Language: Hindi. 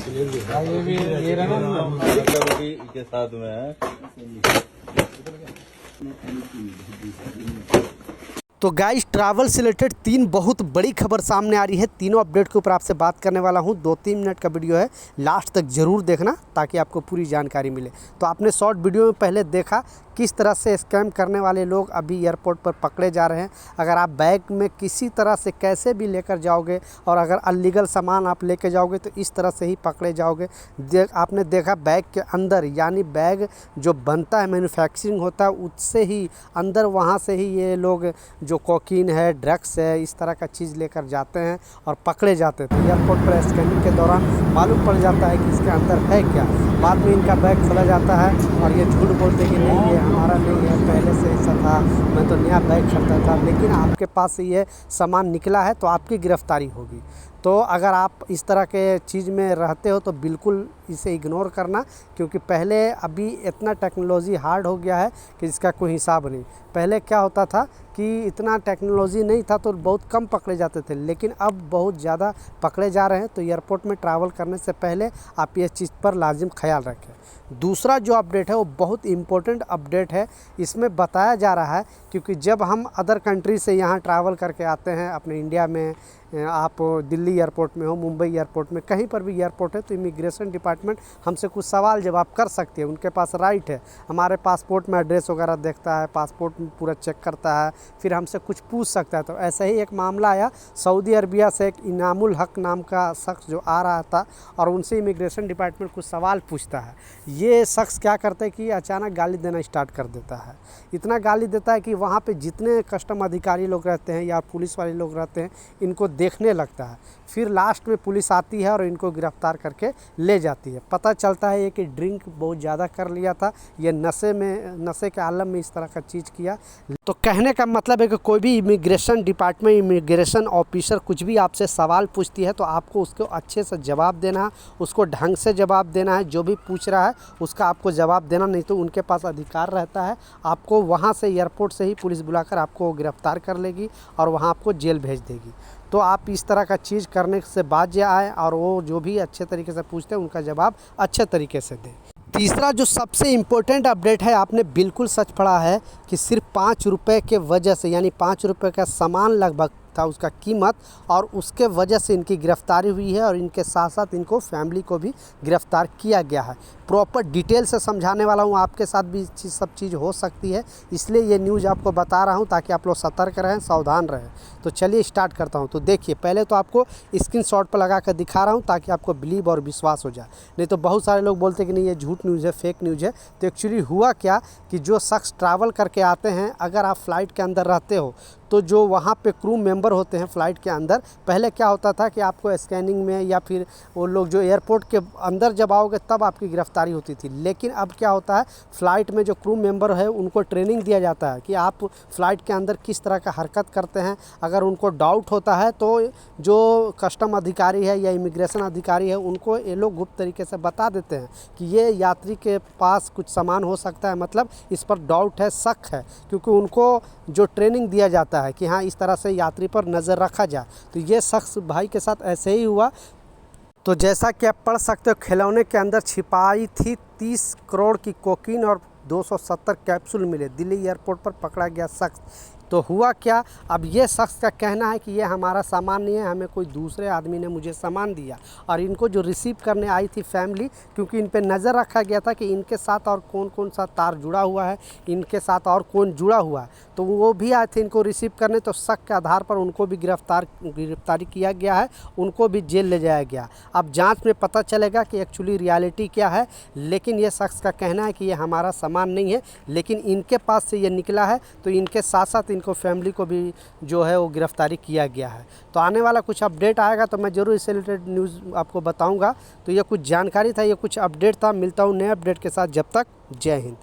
ये रहा ना के साथ में है। तो गाइस ट्रैवल से रिलेटेड 3 बहुत बड़ी खबर सामने आ रही है। तीनों अपडेट के ऊपर आपसे बात करने वाला हूं। 2-3 मिनट का वीडियो है, लास्ट तक ज़रूर देखना ताकि आपको पूरी जानकारी मिले। तो आपने शॉर्ट वीडियो में पहले देखा किस तरह से स्कैम करने वाले लोग अभी एयरपोर्ट पर पकड़े जा रहे हैं। अगर आप बैग में किसी तरह से कैसे भी लेकर जाओगे और अगर अनलीगल सामान आप लेकर जाओगे तो इस तरह से ही पकड़े जाओगे। आपने देखा बैग के अंदर, यानी बैग जो बनता है, मैन्युफैक्चरिंग होता है, उससे ही अंदर वहाँ से ही ये लोग जो कोकीन है, ड्रग्स है, इस तरह का चीज़ लेकर जाते हैं और पकड़े जाते थे। एयरपोर्ट पर स्कैनिंग के दौरान मालूम पड़ जाता है कि इसके अंदर है क्या। बाद में इनका बैग खोला जाता है और ये झूठ बोलते हैं कि नहीं, ये हमारा नहीं है, पहले से ऐसा था, मैं तो नया बैग खरीदा था। लेकिन आपके पास से ये सामान निकला है तो आपकी गिरफ्तारी होगी। तो अगर आप इस तरह के चीज़ में रहते हो तो बिल्कुल इसे इग्नोर करना, क्योंकि पहले अभी इतना टेक्नोलॉजी हार्ड हो गया है कि इसका कोई हिसाब नहीं। पहले क्या होता था कि इतना टेक्नोलॉजी नहीं था तो बहुत कम पकड़े जाते थे, लेकिन अब बहुत ज़्यादा पकड़े जा रहे हैं। तो एयरपोर्ट में ट्रैवल करने से पहले आप ये चीज़ पर लाजिम ख्याल रखें। दूसरा जो अपडेट है वो बहुत इम्पोर्टेंट अपडेट है। इसमें बताया जा रहा है क्योंकि जब हम अदर कंट्री से यहाँ ट्रैवल करके आते हैं अपने इंडिया में, आप दिल्ली एयरपोर्ट में हो, मुंबई एयरपोर्ट में, कहीं पर भी एयरपोर्ट है, तो इमिग्रेशन डिपार्टमेंट हमसे कुछ सवाल जवाब कर सकती है। उनके पास राइट है, हमारे पासपोर्ट में एड्रेस वगैरह देखता है, पासपोर्ट पूरा चेक करता है, फिर हमसे कुछ पूछ सकता है। तो ऐसा ही एक मामला आया सऊदी अरबिया से, एक इनामुल हक नाम का शख्स जो आ रहा था और उनसे इमिग्रेशन डिपार्टमेंट कुछ सवाल पूछता है। ये शख्स क्या करता है कि अचानक गाली देना स्टार्ट कर देता है। इतना गाली देता है कि वहाँ पे जितने कस्टम अधिकारी लोग रहते हैं या पुलिस वाले लोग रहते हैं, इनको देखने लगता है। फिर लास्ट में पुलिस आती है और इनको गिरफ्तार करके ले जाती है। पता चलता है ये कि ड्रिंक बहुत ज़्यादा कर लिया था, ये नशे के आलम में इस तरह का चीज़ किया। तो कहने का मतलब है कि कोई भी इमिग्रेशन डिपार्टमेंट, इमिग्रेशन ऑफिसर कुछ भी आपसे सवाल पूछती है तो आपको उसको अच्छे से जवाब देना है, उसको ढंग से जवाब देना है। जो भी पूछ रहा है उसका आपको जवाब देना, नहीं तो उनके पास अधिकार रहता है, आपको वहाँ से एयरपोर्ट से ही पुलिस बुलाकर आपको गिरफ्तार कर लेगी और वहाँ आपको जेल भेज देगी। तो आप इस तरह का चीज़ करने से बाज आए और वो जो भी अच्छे तरीके से पूछते हैं उनका जवाब अच्छे तरीके से दें। तीसरा जो सबसे इम्पोर्टेंट अपडेट है, आपने बिल्कुल सच पढ़ा है कि सिर्फ 5 रुपये के वजह से, यानी 5 रुपये का सामान लगभग था उसका कीमत, और उसके वजह से इनकी गिरफ्तारी हुई है और इनके साथ साथ इनको फैमिली को भी गिरफ्तार किया गया है। प्रॉपर डिटेल से समझाने वाला हूँ, आपके साथ भी सब चीज़ हो सकती है, इसलिए ये न्यूज़ आपको बता रहा हूँ ताकि आप लोग सतर्क रहें, सावधान रहें। तो चलिए स्टार्ट करता हूँ। तो देखिए, पहले तो आपको स्क्रीनशॉट पर लगा कर दिखा रहा हूँ ताकि आपको बिलीव और विश्वास हो जाए। नहीं तो बहुत सारे लोग बोलते हैं कि नहीं ये झूठ न्यूज़ है, फेक न्यूज़ है। तो एक्चुअली हुआ क्या कि जो शख्स ट्रैवल करके आते हैं, अगर आप फ़्लाइट के अंदर रहते हो तो जो वहाँ पे क्रू मेंबर होते हैं फ़्लाइट के अंदर, पहले क्या होता था कि आपको स्कैनिंग में या फिर वो लोग जो एयरपोर्ट के अंदर जब आओगे तब आपकी गिरफ्तारी होती थी। लेकिन अब क्या होता है, फ़्लाइट में जो क्रू मेंबर है उनको ट्रेनिंग दिया जाता है कि आप फ़्लाइट के अंदर किस तरह का हरकत करते हैं। अगर उनको डाउट होता है तो जो कस्टम अधिकारी है या इमिग्रेशन अधिकारी है उनको ये लोग गुप्त तरीके से बता देते हैं कि ये यात्री के पास कुछ सामान हो सकता है, मतलब इस पर डाउट है, शक है, क्योंकि उनको जो ट्रेनिंग दिया जाता है कि हाँ इस तरह से यात्री पर नज़र रखा जाए। तो ये शख्स भाई के साथ ऐसे ही हुआ। तो जैसा कि आप पढ़ सकते हो, खिलौने के अंदर छिपाई थी 30 करोड़ की कोकीन और 270 कैप्सूल मिले। दिल्ली एयरपोर्ट पर पकड़ा गया शख्स। तो हुआ क्या, अब ये शख्स का कहना है कि ये हमारा सामान नहीं है, हमें कोई दूसरे आदमी ने मुझे सामान दिया। और इनको जो रिसीव करने आई थी फैमिली, क्योंकि इन पे नज़र रखा गया था कि इनके साथ और कौन कौन सा तार जुड़ा हुआ है, इनके साथ और कौन जुड़ा हुआ है, तो वो भी आए थे इनको रिसीव करने। तो शक के आधार पर उनको भी गिरफ्तारी किया गया है, उनको भी जेल ले जाया गया। अब जाँच में पता चलेगा कि एक्चुअली रियलिटी क्या है। लेकिन ये शख्स का कहना है कि ये हमारा सामान नहीं है, लेकिन इनके पास से ये निकला है, तो इनके साथ साथ इनको फैमिली को भी जो है वो गिरफ्तारी किया गया है। तो आने वाला कुछ अपडेट आएगा तो मैं ज़रूर इससे रिलेटेड न्यूज़ आपको बताऊंगा। तो ये कुछ जानकारी था, ये कुछ अपडेट था। मिलता हूँ नए अपडेट के साथ, जब तक जय हिंद।